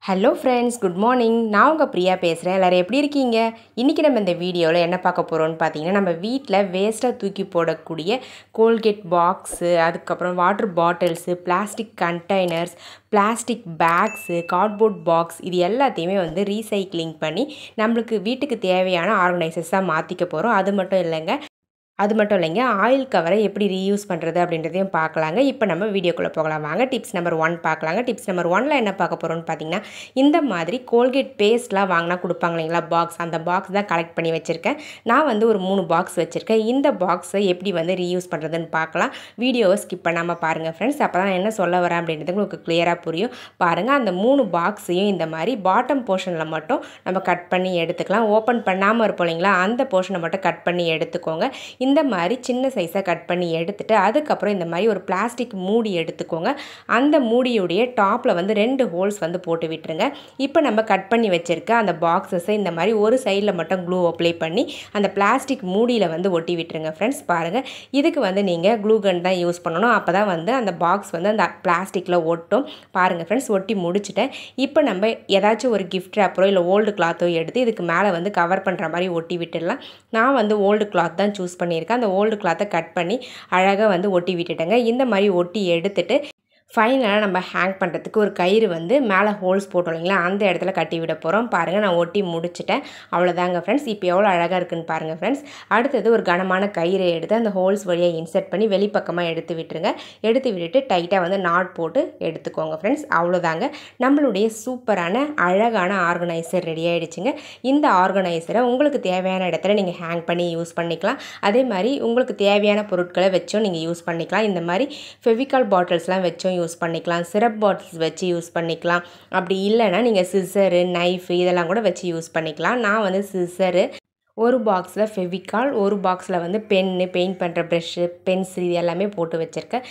Hello friends, good morning. நான் உங்கள் பிரியா பேசுகிறேன். எல்லோரும் எப்படி இருக்கீங்க? இன்றைக்கி நம்ம இந்த வீடியோவில் என்ன பார்க்க போகிறோம்னு பார்த்தீங்கன்னா, நம்ம வீட்டில் வேஸ்ட்டாக தூக்கி போடக்கூடிய கோல்கேட் பாக்ஸு, அதுக்கப்புறம் water bottles, plastic containers, plastic bags, cardboard box இது எல்லாத்தையுமே வந்து ரீசைக்ளிங் பண்ணி நம்மளுக்கு வீட்டுக்கு தேவையான ஆர்கனைசர்ஸாக மாற்றிக்க போகிறோம். அது மட்டும் இல்லைங்க, ஆயில் கவரை எப்படி ரீயூஸ் பண்ணுறது அப்படின்றதையும் பார்க்கலாங்க. இப்போ நம்ம வீடியோக்குள்ளே போகலாம் வாங்க. டிப்ஸ் நம்பர் 1 பார்க்கலாங்க. டிப்ஸ் நம்பர் 1ல் என்ன பார்க்க போகிறோம்னு பார்த்தீங்கன்னா, இந்த மாதிரி கோல்கேட் பேஸ்ட்லாம் வாங்கினா கொடுப்பாங்க இல்லைங்களா பாக்ஸ், அந்த பாக்ஸ் தான் கலெக்ட் பண்ணி வச்சுருக்கேன். நான் வந்து ஒரு 3 பாக்ஸ் வச்சுருக்கேன். இந்த பாக்ஸை எப்படி வந்து ரீயூஸ் பண்ணுறதுன்னு பார்க்கலாம். வீடியோவை ஸ்கிப் பண்ணாமல் பாருங்கள் ஃப்ரெண்ட்ஸ். அப்போ தான் என்ன சொல்ல வரேன் அப்படின்றது உங்களுக்கு கிளியராக புரியும். பாருங்கள், அந்த 3 பாக்ஸையும் இந்த மாதிரி பாட்டம் போர்ஷனில் மட்டும் நம்ம கட் பண்ணி எடுத்துக்கலாம். ஓப்பன் பண்ணாமல் இருப்போம் இல்லைங்களா, அந்த போர்ஷனை மட்டும் கட் பண்ணி எடுத்துக்கோங்க. இந்த மாதிரி சின்ன சைஸாக கட் பண்ணி எடுத்துட்டு அதுக்கப்புறம் இந்த மாதிரி ஒரு பிளாஸ்டிக் மூடி எடுத்துக்கோங்க. அந்த மூடியுடைய டாப்பில் வந்து 2 ஹோல்ஸ் வந்து போட்டு விட்டுருங்க. இப்போ நம்ம கட் பண்ணி வச்சுருக்க அந்த பாக்ஸஸை இந்த மாதிரி ஒரு சைடில் மட்டும் க்ளூ அப்ளை பண்ணி அந்த பிளாஸ்டிக் மூடியில் வந்து ஒட்டி விட்டுருங்க ஃப்ரெண்ட்ஸ். பாருங்கள், இதுக்கு வந்து நீங்கள் க்ளூ கன் தான் யூஸ் பண்ணணும். அப்போ தான் வந்து அந்த பாக்ஸ் வந்து அந்த பிளாஸ்டிக்கில் ஒட்டும். பாருங்கள் ஃப்ரெண்ட்ஸ், ஒட்டி முடிச்சுட்டேன். இப்போ நம்ம ஏதாச்சும் ஒரு கிஃப்ட் ரேப்பரோ இல்லை ஓல்டு கிளாத்தோ எடுத்து இதுக்கு மேலே வந்து கவர் பண்ணுற மாதிரி ஒட்டி விட்டுடலாம். நான் வந்து ஓல்டு கிளாத் தான் சூஸ் பண்ணியிருக்கேன். அந்த ஓல்டு கிளாத்தை கட் பண்ணி அழகாக வந்து ஒட்டி விட்டுட்டேங்க. இந்த மாதிரி ஒட்டி எடுத்துட்டு ஃபைனலாக நம்ம ஹேங் பண்ணுறதுக்கு ஒரு கயிறு வந்து மேலே ஹோல்ஸ் போட்டோம் இல்லைங்களா, அந்த இடத்துல கட்டி விட போகிறோம். பாருங்கள், நான் ஒட்டி முடிச்சிட்டேன். அவ்வளோதாங்க ஃப்ரெண்ட்ஸ். இப்போ எவ்வளோ அழகாக இருக்குன்னு பாருங்கள் ஃப்ரெண்ட்ஸ். அடுத்தது ஒரு கனமான கயிறை எடுத்து அந்த ஹோல்ஸ் வழியாக இன்சர்ட் பண்ணி வெளிப்பக்கமாக எடுத்து விட்டுருங்க. எடுத்து விட்டுட்டு டைட்டாக வந்து நாட் போட்டு எடுத்துக்கோங்க ஃப்ரெண்ட்ஸ். அவ்வளோதாங்க, நம்மளுடைய சூப்பரான அழகான ஆர்கனைசர் ரெடி ஆகிடுச்சுங்க. இந்த ஆர்கனைசரை உங்களுக்கு தேவையான இடத்துல நீங்கள் ஹேங் பண்ணி யூஸ் பண்ணிக்கலாம். அதே மாதிரி உங்களுக்கு தேவையான பொருட்களை வச்சும் நீங்கள் யூஸ் பண்ணிக்கலாம். இந்த மாதிரி ஃபெவிகால் பாட்டில்ஸ்லாம் வச்சும் யூஸ் பண்ணிக்கலாம். சிரப் பாட்டில்ஸ் வச்சு யூஸ் பண்ணிக்கலாம். அப்படி இல்லைன்னா நீங்கள் சிசரு, நைஃபு இதெல்லாம் கூட வச்சு யூஸ் பண்ணிக்கலாம். நான் வந்து சிசரு, ஒரு பாக்ஸில் ஃபெவிகால், ஒரு பாக்ஸில் வந்து பென்னு, பெயிண்ட் பண்ணுற ப்ரெஷ்ஷு, பென்சில் இது எல்லாமே போட்டு வச்சுருக்கேன்.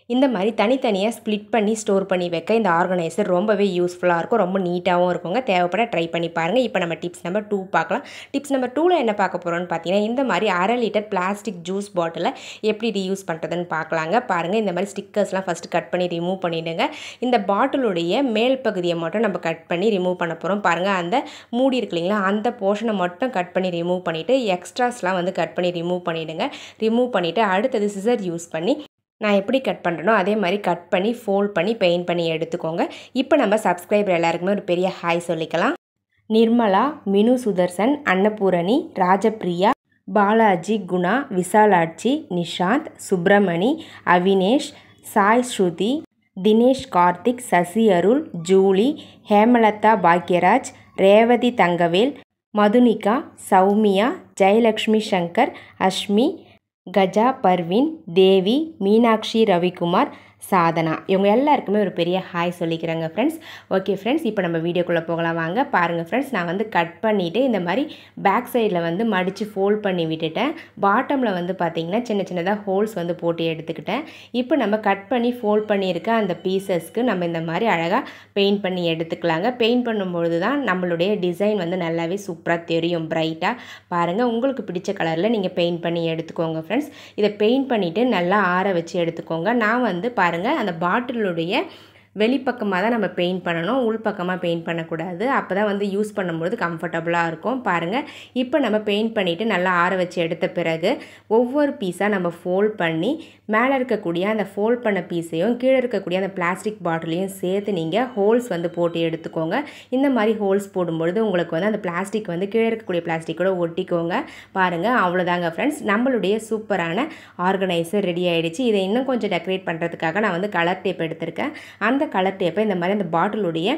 இந்த மாதிரி தனித்தனியாக ஸ்ப்ளிட் பண்ணி ஸ்டோர் பண்ணி வைக்க இந்த ஆர்கனைசர் ரொம்பவே யூஸ்ஃபுல்லாக இருக்கும். ரொம்ப நீட்டாகவும் இருக்குங்க. தேவைப்பட ட்ரை பண்ணி பாருங்கள். இப்போ நம்ம டிப்ஸ் நம்பர் 2 பார்க்கலாம். டிப்ஸ் நம்பர் 2ல் என்ன பார்க்க போகிறோம்னு பார்த்தீங்கன்னா, இந்த மாதிரி 1/2 லிட்டர் பிளாஸ்டிக் ஜூஸ் பாட்டிலை எப்படி ரீயூஸ் பண்ணுறதுன்னு பார்க்கலாங்க. பாருங்கள், இந்த மாதிரி ஸ்டிக்கர்ஸ்லாம் ஃபஸ்ட்டு கட் பண்ணி ரிமூவ் பண்ணிவிடுங்க. இந்த பாட்டிலுடைய மேல் பகுதியை மட்டும் நம்ம கட் பண்ணி ரிமூவ் பண்ண போகிறோம். பாருங்கள், அந்த மூடி இருக்கு இல்லைங்களா, அந்த போர்ஷனை மட்டும் கட் பண்ணி ரிமூவ் பண்ணிவிட்டு எக்ஸ்ட்ராஸ்லாம் வந்து கட் பண்ணி ரிமூவ் பண்ணிவிடுங்க. ரிமூவ் பண்ணிவிட்டு அடுத்தது சிசர் யூஸ் பண்ணி நான் எப்படி கட் பண்ணுறனோ அதே மாதிரி கட் பண்ணி ஃபோல்ட் பண்ணி பெயிண்ட் பண்ணி எடுத்துக்கோங்க. இப்போ நம்ம சப்ஸ்கிரைபர் எல்லாருக்குமே ஒரு பெரிய ஹாய் சொல்லிக்கலாம். நிர்மலா, மினு சுதர்சன், அன்னபூரணி, ராஜபிரியா, பாலாஜி, குணா, விசாலாட்சி, நிஷாந்த், சுப்பிரமணி, அவினேஷ், சாய் ஸ்ருதி, தினேஷ் கார்த்திக், சசி அருள், ஜூலி, ஹேமலதா பாக்யராஜ், ரேவதி தங்கவேல், மதுனிகா, சௌமியா, ஜெயலக்ஷ்மி சங்கர், அஷ்மி, கஜா பர்வீன், தேவி, மீனாட்சி ரவிக்குமார், சாதனா இவங்க எல்லாருக்குமே ஒரு பெரிய ஹாய் சொல்லிக்கிறேங்க ஃப்ரெண்ட்ஸ். ஓகே ஃப்ரெண்ட்ஸ், இப்போ நம்ம வீடியோக்குள்ளே போகலாம் வாங்க. பாருங்கள் ஃப்ரெண்ட்ஸ், நான் வந்து கட் பண்ணிவிட்டு இந்த மாதிரி பேக் சைடில் வந்து மடித்து ஃபோல்ட் பண்ணி விட்டுட்டேன். பாட்டமில் வந்து பார்த்திங்கன்னா சின்ன சின்னதாக ஹோல்ஸ் வந்து போட்டு எடுத்துக்கிட்டேன். இப்போ நம்ம கட் பண்ணி ஃபோல்ட் பண்ணியிருக்க அந்த பீசஸ்க்கு நம்ம இந்த மாதிரி அழகாக பெயிண்ட் பண்ணி எடுத்துக்கலாங்க. பெயிண்ட் பண்ணும்பொழுது தான் நம்மளுடைய டிசைன் வந்து நல்லாவே சூப்பராக தெரியும், பிரைட்டாக. பாருங்கள், உங்களுக்கு பிடிச்ச கலரில் நீங்கள் பெயிண்ட் பண்ணி எடுத்துக்கோங்க ஃப்ரெண்ட்ஸ். இதை பெயிண்ட் பண்ணிவிட்டு நல்லா ஆற வச்சு எடுத்துக்கோங்க. நான் வந்து பாருங்கள், அந்த பாட்டிலுடைய வெளிப்பக்கமாக தான் நம்ம பெயிண்ட் பண்ணணும், உள்பக்கமாக பெயிண்ட் பண்ணக்கூடாது. அப்போ தான் வந்து யூஸ் பண்ணும்போது கம்ஃபர்டபுளாக இருக்கும். பாருங்கள், இப்போ நம்ம பெயிண்ட் பண்ணிவிட்டு நல்லா ஆற வச்சு எடுத்த பிறகு ஒவ்வொரு பீஸாக நம்ம ஃபோல்ட் பண்ணி மேலே இருக்கக்கூடிய அந்த ஃபோல்ட் பண்ண பீஸையும் கீழே இருக்கக்கூடிய அந்த பிளாஸ்டிக் பாட்டிலையும் சேர்த்து நீங்கள் ஹோல்ஸ் வந்து போட்டு எடுத்துக்கோங்க. இந்த மாதிரி ஹோல்ஸ் போடும்பொழுது உங்களுக்கு வந்து அந்த பிளாஸ்டிக் வந்து கீழே இருக்கக்கூடிய பிளாஸ்டிக்கோட ஒட்டிக்கோங்க. பாருங்கள், அவ்வளோதாங்க ஃப்ரெண்ட்ஸ், நம்மளுடைய சூப்பரான ஆர்கனைசர் ரெடி ஆகிடுச்சு. இதை இன்னும் கொஞ்சம் டெக்கரேட் பண்ணுறதுக்காக நான் வந்து கலர் டேப் எடுத்திருக்கேன். அந்த கலர் டேப்பை இந்த மாதிரி அந்த பாட்டிலுடைய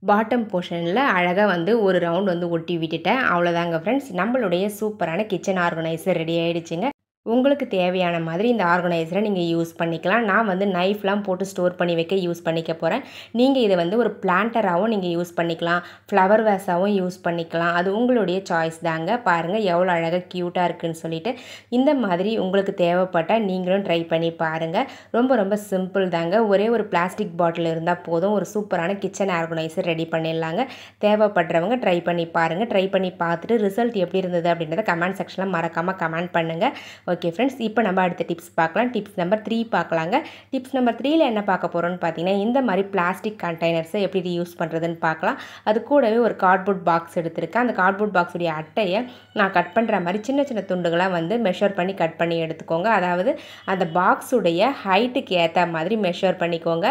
பாட்டம் போர்ஷனில் அழகாக வந்து ஒரு ரவுண்ட் வந்து ஒட்டி விட்டுட்டேன். அவ்வளோதாங்க ஃப்ரெண்ட்ஸ், நம்மளுடைய சூப்பரான கிச்சன் ஆர்கனைசர் ரெடி ஆகிடுச்சுங்க. உங்களுக்கு தேவையான மாதிரி இந்த ஆர்கனைசரை நீங்கள் யூஸ் பண்ணிக்கலாம். நான் வந்து நைஃப்லாம் போட்டு ஸ்டோர் பண்ணி வைக்க யூஸ் பண்ணிக்க போகிறேன். நீங்கள் இதை வந்து ஒரு பிளான்டராகவும் நீங்கள் யூஸ் பண்ணிக்கலாம், ஃப்ளவர் வேஸாகவும் யூஸ் பண்ணிக்கலாம். அது உங்களுடைய சாய்ஸ் தாங்க. பாருங்கள், எவ்வளோ அழகாக க்யூட்டாக இருக்குதுன்னு சொல்லிட்டு. இந்த மாதிரி உங்களுக்கு தேவைப்பட்டால் நீங்களும் ட்ரை பண்ணி பாருங்கள். ரொம்ப ரொம்ப சிம்பிள் தாங்க. ஒரே ஒரு பிளாஸ்டிக் பாட்டில் இருந்தால் போதும், ஒரு சூப்பரான கிச்சன் ஆர்கனைசர் ரெடி பண்ணிடலாங்க. தேவைப்படுறவங்க ட்ரை பண்ணி பாருங்கள். ட்ரை பண்ணி பார்த்துட்டு ரிசல்ட் எப்படி இருந்தது அப்படின்றத கமெண்ட் செக்ஷனில் மறக்காமல் கமெண்ட் பண்ணுங்கள். ஓகே ஃப்ரெண்ட்ஸ், இப்போ நம்ம அடுத்த டிப்ஸ் பார்க்கலாம். டிப்ஸ் நம்பர் 3 பார்க்கலாங்க. டிப்ஸ் நம்பர் 3ல என்ன பார்க்க போகிறோம்னு பார்த்தீங்கன்னா, இந்த மாதிரி பிளாஸ்டிக் கண்டெய்னர்ஸை எப்படி ரீயூஸ் பண்ணுறதுன்னு பார்க்கலாம். அது கூடவே ஒரு கார்ட்போர்ட் பாக்ஸ் எடுத்திருக்கேன். அந்த கார்ட்போர்ட் பாக்ஸுடைய அட்டையை நான் கட் பண்ணுற மாதிரி சின்ன சின்ன துண்டுகளாக வந்து மெஷர் பண்ணி கட் பண்ணி எடுத்துக்கோங்க. அதாவது அந்த பாக்ஸுடைய ஹைட்டுக்கு ஏற்ற மாதிரி மெஷர் பண்ணிக்கோங்க.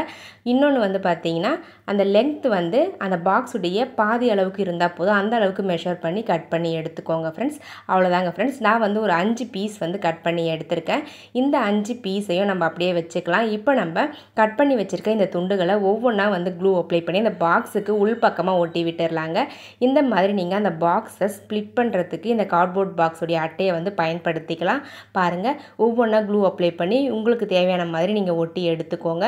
இன்னொன்று வந்து பார்த்தீங்கன்னா, அந்த லென்த் வந்து அந்த பாக்ஸுடைய பாதி அளவுக்கு இருந்தால் போதும், அந்த அளவுக்கு மெஷர் பண்ணி கட் பண்ணி எடுத்துக்கோங்க ஃப்ரெண்ட்ஸ். அவ்வளோதாங்க ஃப்ரெண்ட்ஸ். நான் வந்து ஒரு 5 பீஸ் வந்து கட் பண்ணி எடுத்திருக்கேன். இந்த 5 பீஸையும் நம்ம அப்படியே வச்சுக்கலாம். இப்போ நம்ம கட் பண்ணி வச்சுருக்க இந்த துண்டுகளை ஒவ்வொன்றா வந்து க்ளூ அப்ளை பண்ணி அந்த பாக்ஸுக்கு உள்பக்கமாக ஒட்டி விட்டுடலாங்க. இந்த மாதிரி நீங்கள் அந்த பாக்ஸை ஸ்ப்ளிட் பண்ணுறதுக்கு இந்த கார்ட்போர்ட் பாக்ஸுடைய அட்டையை வந்து பயன்படுத்திக்கலாம். பாருங்கள், ஒவ்வொன்றா க்ளூ அப்ளை பண்ணி உங்களுக்கு தேவையான மாதிரி நீங்கள் ஒட்டி எடுத்துக்கோங்க.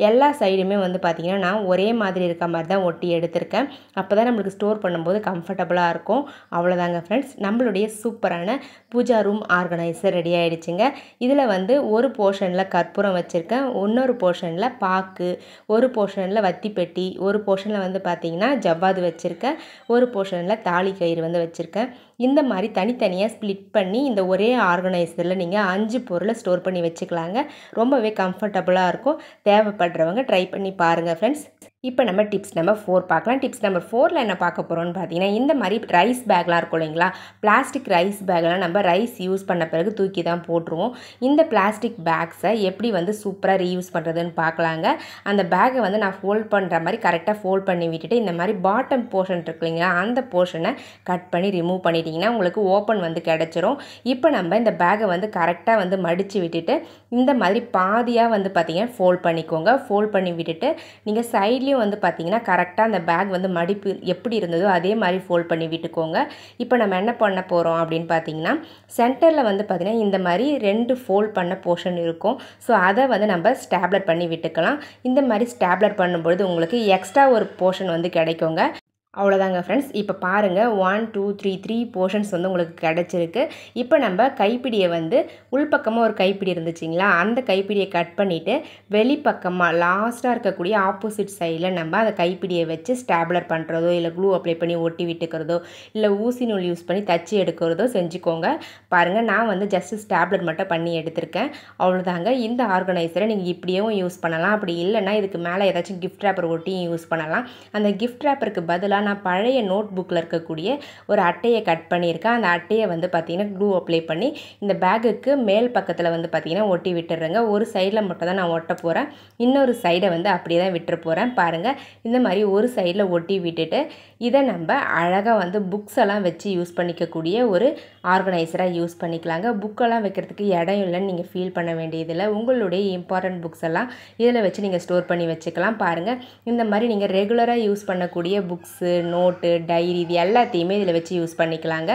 எல்லா சைடுமே வந்து பார்த்திங்கன்னா நான் ஒரே மாதிரி இருக்க மாதிரி தான் ஒட்டி எடுத்திருக்கேன். அப்போ தான் நம்மளுக்கு ஸ்டோர் பண்ணும்போது கம்ஃபர்டபுளாக இருக்கும். அவ்வளோதாங்க ஃப்ரெண்ட்ஸ், நம்மளுடைய சூப்பரான பூஜா ரூம் ஆர்கனைசர் ரெடி ஆகிடுச்சுங்க. இதில் வந்து ஒரு போர்ஷனில் கற்பூரம் வச்சுருக்கேன், இன்னொரு போர்ஷனில் பாக்கு, ஒரு போர்ஷனில் வத்திப்பெட்டி, ஒரு போர்ஷனில் வந்து பார்த்திங்கன்னா ஜவ்வாது வச்சுருக்கேன், ஒரு போர்ஷனில் தாலி கயிறு வந்து வச்சுருக்கேன். இந்த மாதிரி தனித்தனியாக ஸ்ப்ளிட் பண்ணி இந்த ஒரே ஆர்கனைசரில் நீங்கள் 5 பொருளை ஸ்டோர் பண்ணி வச்சுக்கலாங்க. ரொம்பவே கம்ஃபர்டபுளாக இருக்கும். தேவைப்படுறவங்க ட்ரை பண்ணி பாருங்கள் ஃப்ரெண்ட்ஸ். இப்போ நம்ம டிப்ஸ் நம்பர் 4 பார்க்கலாம். டிப்ஸ் நம்பர் 4ல் என்ன பார்க்க போகிறோம்னு பார்த்தீங்கன்னா, இந்த மாதிரி ரைஸ் பேக்லாம் இருக்கும் இல்லைங்களா, பிளாஸ்டிக் ரைஸ் பேக்லாம் நம்ம ரைஸ் யூஸ் பண்ண பிறகு தூக்கி தான் போட்டுருவோம். இந்த பிளாஸ்டிக் பேக்ஸை எப்படி வந்து சூப்பராக ரீயூஸ் பண்ணுறதுன்னு பார்க்கலாங்க. அந்த பேக்கை வந்து நான் ஃபோல்ட் பண்ணுற மாதிரி கரெக்டாக ஃபோல்ட் பண்ணி விட்டுட்டு இந்த மாதிரி பாட்டம் போர்ஷன் இருக்கு இல்லைங்களா, அந்த போர்ஷனை கட் பண்ணி ரிமூவ் பண்ணிட்டீங்கன்னா உங்களுக்கு ஓப்பன் வந்து கிடச்சிரும். இப்போ நம்ம இந்த பேக்கை வந்து கரெக்டாக வந்து மடித்து விட்டுட்டு இந்த மாதிரி பாதியாக வந்து பார்த்திங்கன்னா ஃபோல்ட் பண்ணிக்கோங்க. ஃபோல்ட் பண்ணி விட்டுட்டு நீங்கள் சைட்லேயும் வந்து பார்த்திங்கன்னா கரெக்டாக அந்த பேக் வந்து மடிப்பு எப்படி இருந்ததோ அதே மாதிரி ஃபோல்ட் பண்ணி விட்டுக்கோங்க. இப்போ நம்ம என்ன பண்ண போகிறோம் அப்படின்னு பார்த்தீங்கன்னா, சென்டரில் வந்து பார்த்திங்கன்னா இந்த மாதிரி 2 ஃபோல்ட் பண்ண போர்ஷன் இருக்கும். ஸோ அதை வந்து நம்ம ஸ்டாப்லர் பண்ணி விட்டுக்கலாம். இந்த மாதிரி ஸ்டாப்லர் பண்ணும்பொழுது உங்களுக்கு எக்ஸ்ட்ரா ஒரு போர்ஷன் வந்து கிடைக்குங்க. அவ்வளோதாங்க ஃப்ரெண்ட்ஸ். இப்போ பாருங்கள், 1 2 3 போர்ஷன்ஸ் வந்து உங்களுக்கு கிடச்சிருக்கு. இப்போ நம்ம கைப்பிடியை வந்து உள்பக்கமாக ஒரு கைப்பிடி இருந்துச்சிங்களா, அந்த கைப்பிடியை கட் பண்ணிவிட்டு வெளிப்பக்கமாக லாஸ்ட்டாக இருக்கக்கூடிய ஆப்போசிட் சைடில் நம்ம அந்த கைப்பிடியை வச்சு ஸ்டாப்லர் பண்ணுறதோ இல்லை க்ளூ அப்ளை பண்ணி ஒட்டி விட்டுக்கிறதோ இல்லை ஊசி நூல் யூஸ் பண்ணி தச்சு எடுக்கிறதோ செஞ்சுக்கோங்க. பாருங்கள், நான் வந்து ஜஸ்ட்டு ஸ்டாப்லர் மட்டும் பண்ணி எடுத்திருக்கேன். அவ்வளோதாங்க. இந்த ஆர்கனைசரை நீங்கள் இப்படியும் யூஸ் பண்ணலாம். அப்படி இல்லைன்னா இதுக்கு மேலே ஏதாச்சும் கிஃப்ட் ரேப்பர் ஒட்டியும் யூஸ் பண்ணலாம். அந்த கிஃப்ட் ரேப்பருக்கு பதிலாக நான் பழைய நோட் புக்கில் இருக்கக்கூடிய ஒரு அட்டையை கட் பண்ணியிருக்கேன். அந்த அட்டையை வந்து பார்த்திங்கன்னா க்ளூ அப்ளை பண்ணி இந்த பேக்குக்கு மேல் பக்கத்தில் வந்து பார்த்திங்கன்னா ஒட்டி விட்டுறேங்க. ஒரு சைடில் மட்டும் தான் நான் ஒட்ட போகிறேன், இன்னொரு சைடை வந்து அப்படியே தான் விட்டுற போகிறேன். பாருங்கள், இந்த மாதிரி ஒரு சைடில் ஒட்டி விட்டுட்டு இதை நம்ம அழகாக வந்து புக்ஸ் எல்லாம் வச்சு யூஸ் பண்ணிக்கக்கூடிய ஒரு ஆர்கனைசராக யூஸ் பண்ணிக்கலாங்க. புக்கெல்லாம் வைக்கிறதுக்கு இடம் இல்லைன்னு நீங்கள் ஃபீல் பண்ண வேண்டியதில்லை. உங்களுடைய இம்பார்ட்டன்ட் புக்ஸ் எல்லாம் இதில் வச்சு நீங்கள் ஸ்டோர் பண்ணி வச்சுக்கலாம். பாருங்கள், இந்த மாதிரி நீங்கள் ரெகுலராக யூஸ் பண்ணக்கூடிய புக்ஸு, நோட்டு, டைரி இது எல்லாத்தையுமே இதில் வச்சு யூஸ் பண்ணிக்கலாங்க.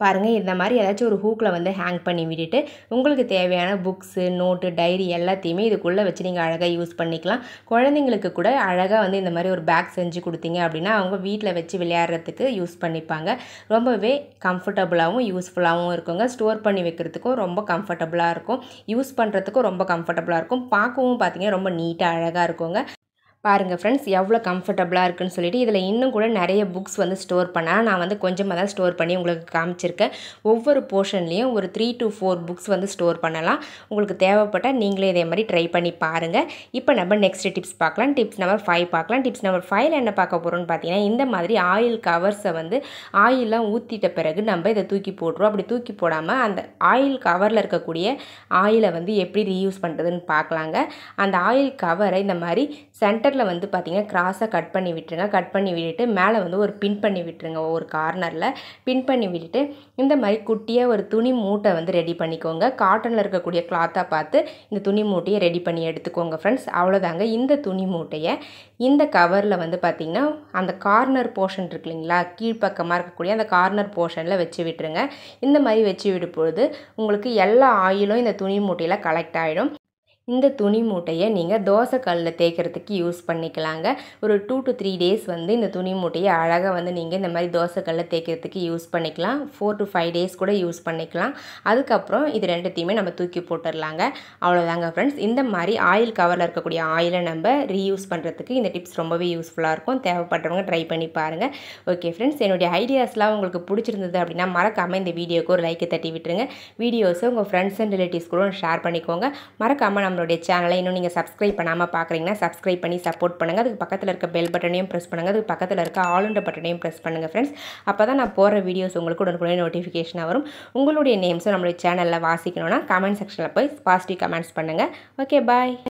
பாருங்கள், இந்த மாதிரி ஏதாச்சும் ஒரு ஹூக்கில் வந்து ஹேங் பண்ணி விட்டுட்டு உங்களுக்கு தேவையான புக்ஸு, நோட்டு, டைரி எல்லாத்தையுமே இதுக்குள்ளே வச்சு நீங்கள் அழகாக யூஸ் பண்ணிக்கலாம். குழந்தைங்களுக்கு கூட அழகாக வந்து இந்த மாதிரி ஒரு பேக் செஞ்சு கொடுத்தீங்க அப்படின்னா அவங்க வீட்டில் வச்சு விளையாடுறதுக்கு யூஸ் பண்ணிப்பாங்க. ரொம்பவே கம்ஃபர்டபுளாகவும் யூஸ்ஃபுல்லாகவும் இருக்குங்க. ஸ்டோர் பண்ணி வைக்கிறதுக்கும் ரொம்ப கம்ஃபர்டபுளாக இருக்கும், யூஸ் பண்ணுறதுக்கும் ரொம்ப கம்ஃபர்டபுளாக இருக்கும், பார்க்கவும் பார்த்திங்கன்னா ரொம்ப நீட்டாக அழகாக இருக்குங்க. பாருங்கள் ஃப்ரெண்ட்ஸ், எவ்வளோ கம்ஃபர்டபுளாக இருக்குன்னு சொல்லிட்டு இதில் இன்னும் கூட நிறைய புக்ஸ் வந்து ஸ்டோர் பண்ணால் நான் வந்து கொஞ்சமாக தான் ஸ்டோர் பண்ணி உங்களுக்கு காமிச்சிருக்கேன். ஒவ்வொரு போர்ஷன்லேயும் ஒரு 3 to 4 புக்ஸ் வந்து ஸ்டோர் பண்ணலாம். உங்களுக்கு தேவைப்பட்டால் நீங்களே இதே மாதிரி ட்ரை பண்ணி பாருங்கள். இப்போ நம்ம நெக்ஸ்ட் டிப்ஸ் பார்க்கலாம். டிப்ஸ் நம்பர் 5 பார்க்கலாம். டிப்ஸ் நம்பர் 5ல் என்ன பார்க்க போகிறோம்னு பார்த்தீங்கன்னா, இந்த மாதிரி ஆயில் கவர்ஸை வந்து ஆயிலெலாம் ஊற்றிட்ட பிறகு நம்ம இதை தூக்கி போட்டுருவோம். அப்படி தூக்கி போடாமல் அந்த ஆயில் கவரில் இருக்கக்கூடிய ஆயிலை வந்து எப்படி ரீயூஸ் பண்ணுறதுன்னு பார்க்கலாங்க. அந்த ஆயில் கவரை இந்த மாதிரி சென்டரில் வந்து பார்த்திங்கன்னா கிராஸாக கட் பண்ணி விட்டுருங்க. கட் பண்ணி விட்டுட்டு மேலே வந்து ஒரு பின் பண்ணி விட்டுருங்க. ஒரு கார்னரில் பின் பண்ணி விட்டுட்டு இந்த மாதிரி குட்டியாக ஒரு துணி மூட்டை வந்து ரெடி பண்ணிக்கோங்க. காட்டனில் இருக்கக்கூடிய கிளாத்தாக பார்த்து இந்த துணி மூட்டையை ரெடி பண்ணி எடுத்துக்கோங்க ஃப்ரெண்ட்ஸ். அவ்வளோதாங்க. இந்த துணி மூட்டையை இந்த கவரில் வந்து பார்த்திங்கன்னா அந்த கார்னர் போர்ஷன் இருக்கு இல்லைங்களா, கீழ்ப்பக்கமாக இருக்கக்கூடிய அந்த கார்னர் போர்ஷனில் வச்சு விட்டுருங்க. இந்த மாதிரி வச்சு விடும்பொழுது உங்களுக்கு எல்லா ஆயிலும் இந்த துணி மூட்டையில் கலெக்ட் ஆகிடும். இந்த துணி மூட்டையை நீங்கள் தோசை கல்லில் தேய்க்கிறதுக்கு யூஸ் பண்ணிக்கலாங்க. ஒரு 2 to 3 டேஸ் வந்து இந்த துணி மூட்டையை அழகாக வந்து நீங்கள் இந்த மாதிரி தோசை கல்லில் தேய்க்கிறதுக்கு யூஸ் பண்ணிக்கலாம். 4 to 5 டேஸ் கூட யூஸ் பண்ணிக்கலாம். அதுக்கப்புறம் இது ரெண்டுத்தையுமே நம்ம தூக்கி போட்டுடலாங்க. அவ்வளோதாங்க ஃப்ரெண்ட்ஸ். இந்த மாதிரி ஆயில் கவரில் இருக்கக்கூடிய ஆயிலை நம்ம ரீயூஸ் பண்ணுறதுக்கு இந்த டிப்ஸ் ரொம்பவே யூஸ்ஃபுல்லாக இருக்கும். தேவைப்படுறவங்க ட்ரை பண்ணி பாருங்கள். ஓகே ஃப்ரெண்ட்ஸ், என்னுடைய ஐடியாஸ்லாம் உங்களுக்கு பிடிச்சிருந்தது அப்படின்னா மறக்காமல் இந்த வீடியோக்கு ஒரு லைக்கை தட்டி விட்டுருங்க. வீடியோஸை உங்கள் ஃப்ரெண்ட்ஸ் அண்ட் ரிலேட்டிவ்ஸ் கூட ஷேர் பண்ணிக்கோங்க. மறக்காமல் நம்மளுடைய சேனலை இன்னும் நீங்கள் சப்ஸ்கிரைப் பண்ணாமல் பார்க்குறீங்கன்னா சப்ஸ்கிரைப் பண்ணி சப்போர்ட் பண்ணுங்கள். அதுக்கு பக்கத்தில் இருக்க பெல் பட்டனையும் ப்ரெஸ் பண்ணுங்கள். அதுக்கு பக்கத்தில் இருக்க ஆல்ன்ற பட்டனையும் ப்ரெஸ் பண்ணுங்கள் ஃப்ரெண்ட்ஸ். அப்போ தான் நான் போகிற வீடியோஸ் உங்களுக்கு உடனுக்குடனே நோட்டிஃபிகேஷனாக வரும். உங்களுடைய நேம்ஸும் நம்மளுடைய சேனலில் வாசிக்கணும்னா கமெண்ட் செக்ஷனில் போய் பாசிட்டிவ் கமெண்ட்ஸ் பண்ணுங்கள். ஓகே, பாய்.